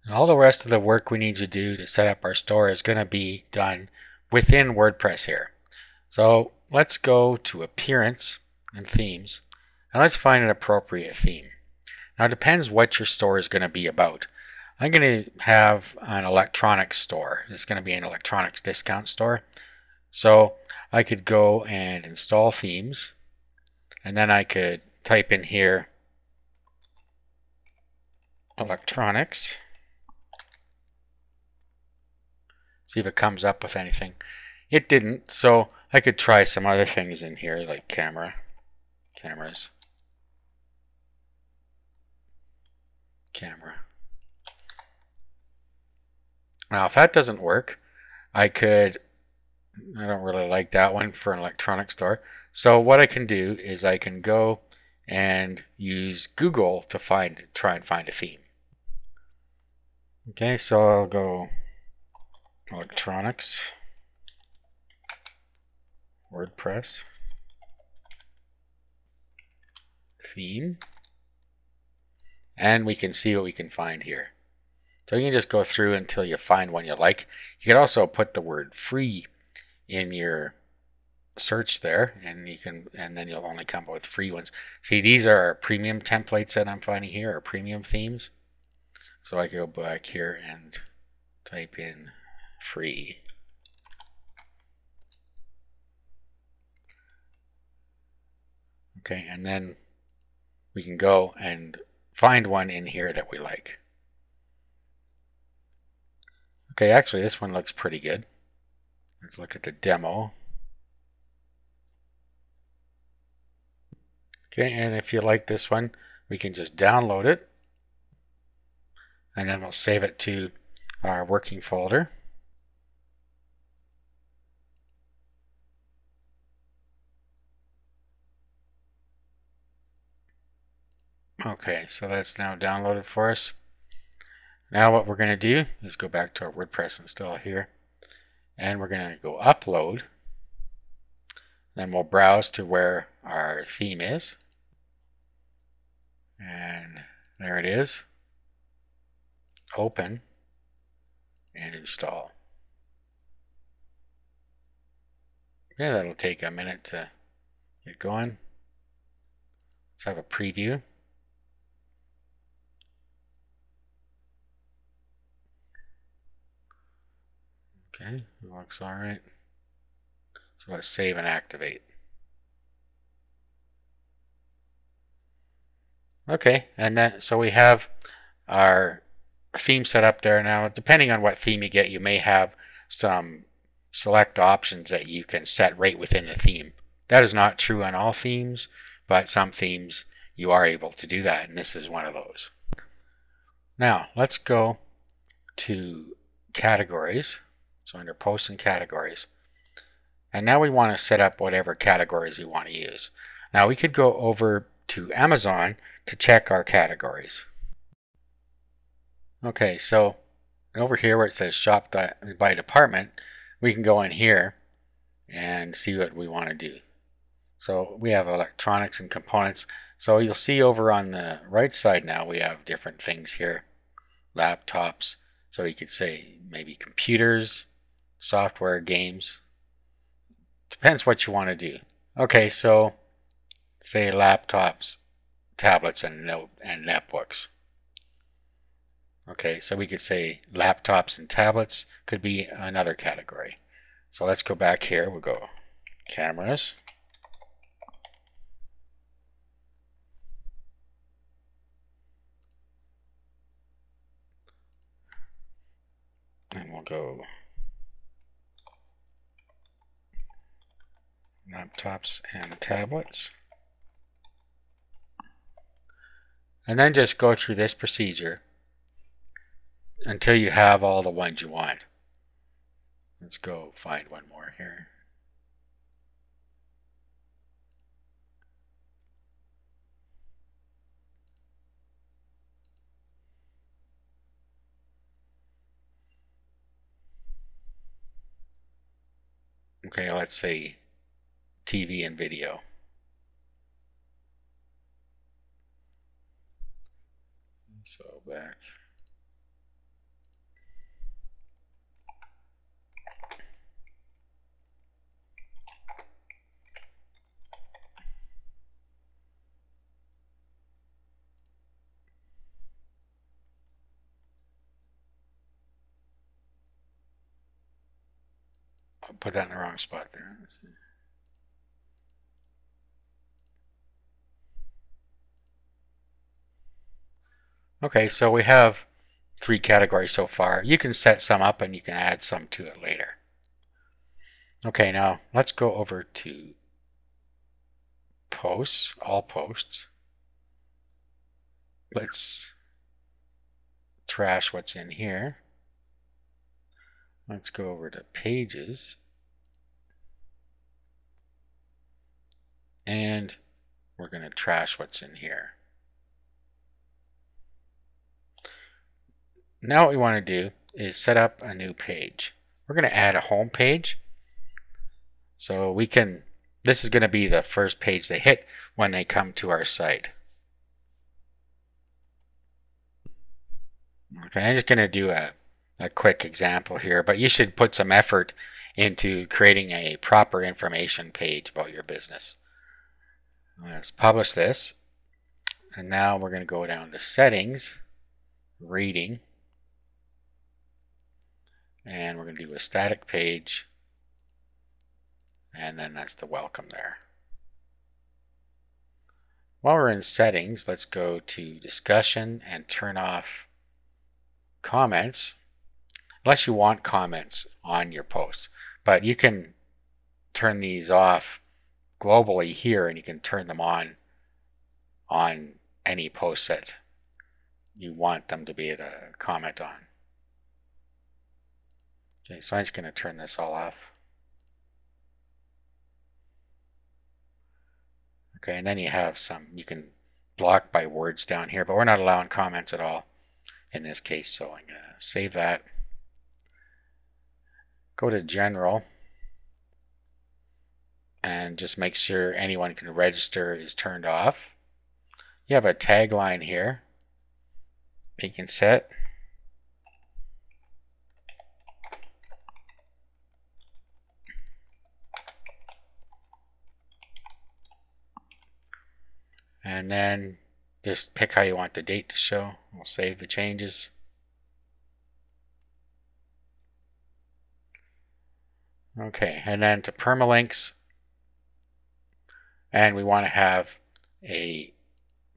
And all the rest of the work we need to do to set up our store is going to be done within WordPress here. So let's go to Appearance and Themes, and let's find an appropriate theme. Now it depends what your store is going to be about. I'm going to have an electronics store. It's going to be an electronics discount store. So I could go and install themes, and then I could type in here electronics, see if it comes up with anything. It didn't, so I could try some other things in here like cameras. Now if that doesn't work, I don't really like that one for an electronic store. So what I can do is I can go and use Google to try and find a theme. Okay, so I'll go electronics, WordPress, theme, and we can see what we can find here. So you can just go through until you find one you like. You can also put the word free in your search there, and then you'll only come up with free ones. See, these are premium templates that I'm finding here, or premium themes. So I can go back here and type in free. Okay, and then we can go and find one in here that we like. Okay, actually this one looks pretty good. Let's look at the demo. Okay, and if you like this one, we can just download it, and then we'll save it to our working folder. Okay, so that's now downloaded for us. Now what we're going to do is go back to our WordPress install here, and we're going to go upload. Then we'll browse to where our theme is, and there it is. Open and install. Okay, that'll take a minute to get going. Let's have a preview. Okay, it looks all right. So let's save and activate. Okay, and then so we have our theme set up there now. Depending on what theme you get, you may have some select options that you can set right within the theme. That is not true on all themes, but some themes you are able to do that, and this is one of those. Now let's go to categories. So under posts and categories. And now we want to set up whatever categories we want to use. Now we could go over to Amazon to check our categories. Okay, so over here where it says shop by department, we can go in here and see what we want to do. So we have electronics and components. So you'll see over on the right side now we have different things here. Laptops. So you could say maybe computers, software, games. Depends what you want to do. Okay, so say laptops, tablets, and netbooks. Okay, so we could say laptops and tablets could be another category. So let's go back here. We'll go cameras. And we'll go laptops and tablets. And then just go through this procedure until you have all the ones you want. Let's go find one more here. Okay, let's say TV and video. So back. put that in the wrong spot there. Okay, so we have 3 categories so far. You can set some up and you can add some to it later. Okay, now let's go over to posts, all posts. Let's trash what's in here. Let's go over to pages. And we're going to trash what's in here. Now what we want to do is set up a new page. We're going to add a home page. So we can, this is going to be the first page they hit when they come to our site. Okay, I'm just going to do a quick example here, but you should put some effort into creating a proper information page about your business. Let's publish this. And now we're going to go down to settings, reading, and we're going to do a static page, and then that's the welcome there. While we're in settings, let's go to discussion and turn off comments, unless you want comments on your posts. But you can turn these off globally here, and you can turn them on any post that you want them to be able to comment on. Okay, so I'm just going to turn this all off. Okay, and then you have some, you can block by words down here, but we're not allowing comments at all in this case, so I'm going to save that. Go to general and just make sure anyone can register is turned off. You have a tagline here you can set. And then just pick how you want the date to show. We'll save the changes. Okay, and then to permalinks, and we want to have a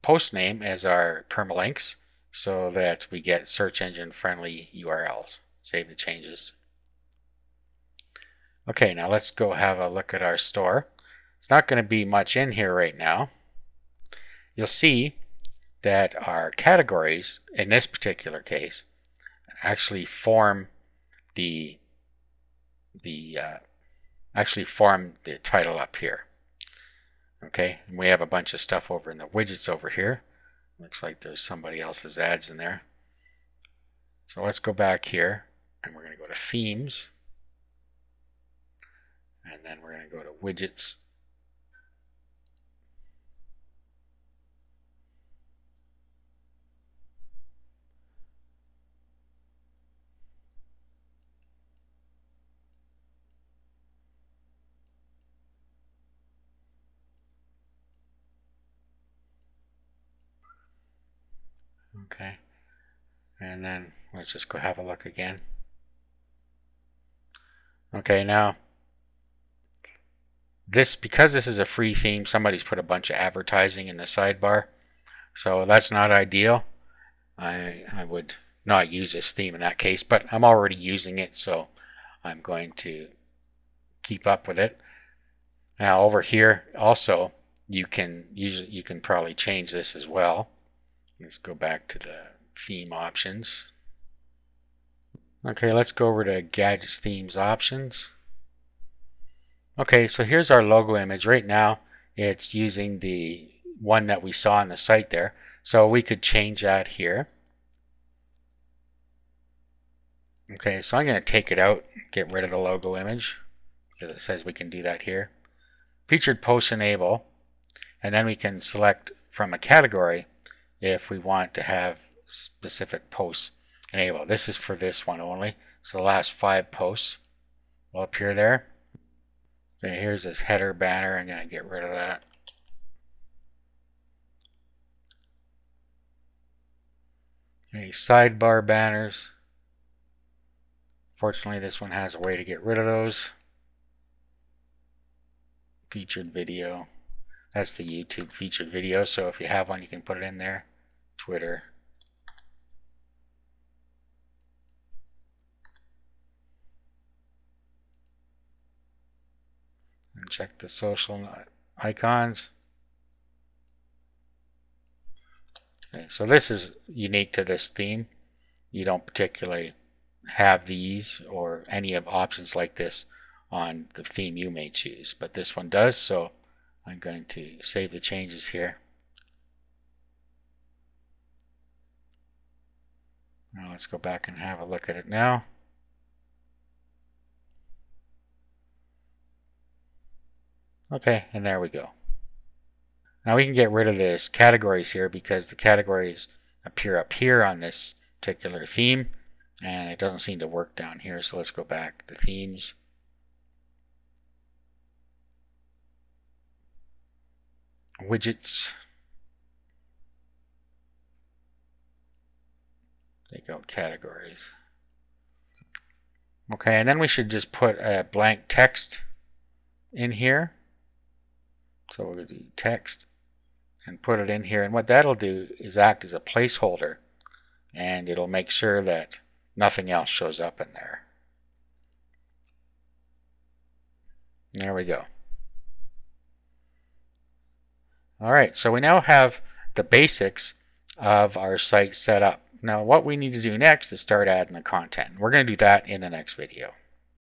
post name as our permalinks so that we get search engine friendly URLs. Save the changes. Okay, now let's go have a look at our store. It's not going to be much in here right now. You'll see that our categories in this particular case actually form the title up here. Okay, and we have a bunch of stuff over in the widgets over here. Looks like there's somebody else's ads in there. So let's go back here and we're going to go to themes, and then we're going to go to widgets. Okay, and then let's just go have a look again. Okay, now because this is a free theme, somebody's put a bunch of advertising in the sidebar, so that's not ideal. I would not use this theme in that case, but I'm already using it, so I'm going to keep up with it. Now over here also you can probably change this as well. Let's go back to the theme options. Okay, let's go over to Gadgets, Themes, Options. Okay, so here's our logo image. Right now it's using the one that we saw on the site there. So we could change that here. Okay, so I'm going to take it out, get rid of the logo image, because it says we can do that here. Featured Posts Enable, and then we can select from a category if we want to have specific posts enabled. This is for this one only, so the last 5 posts will appear there. Okay, here's this header banner. I'm going to get rid of that. Okay, sidebar banners. Fortunately, this one has a way to get rid of those. featured video. That's the YouTube featured video, so if you have one, you can put it in there. Twitter. And check the social icons. Okay, so this is unique to this theme. You don't particularly have these or any of options like this on the theme you may choose, but this one does, so I'm going to save the changes here. Now let's go back and have a look at it now. Okay, and there we go. Now we can get rid of this categories here because the categories appear up here on this particular theme, and it doesn't seem to work down here. So let's go back to themes. Widgets. They go categories. Okay, and then we should just put a blank text in here. So we're going to do text and put it in here, and what that'll do is act as a placeholder, and it'll make sure that nothing else shows up in there. There we go. Alright, so we now have the basics of our site set up. Now what we need to do next is start adding the content. We're going to do that in the next video.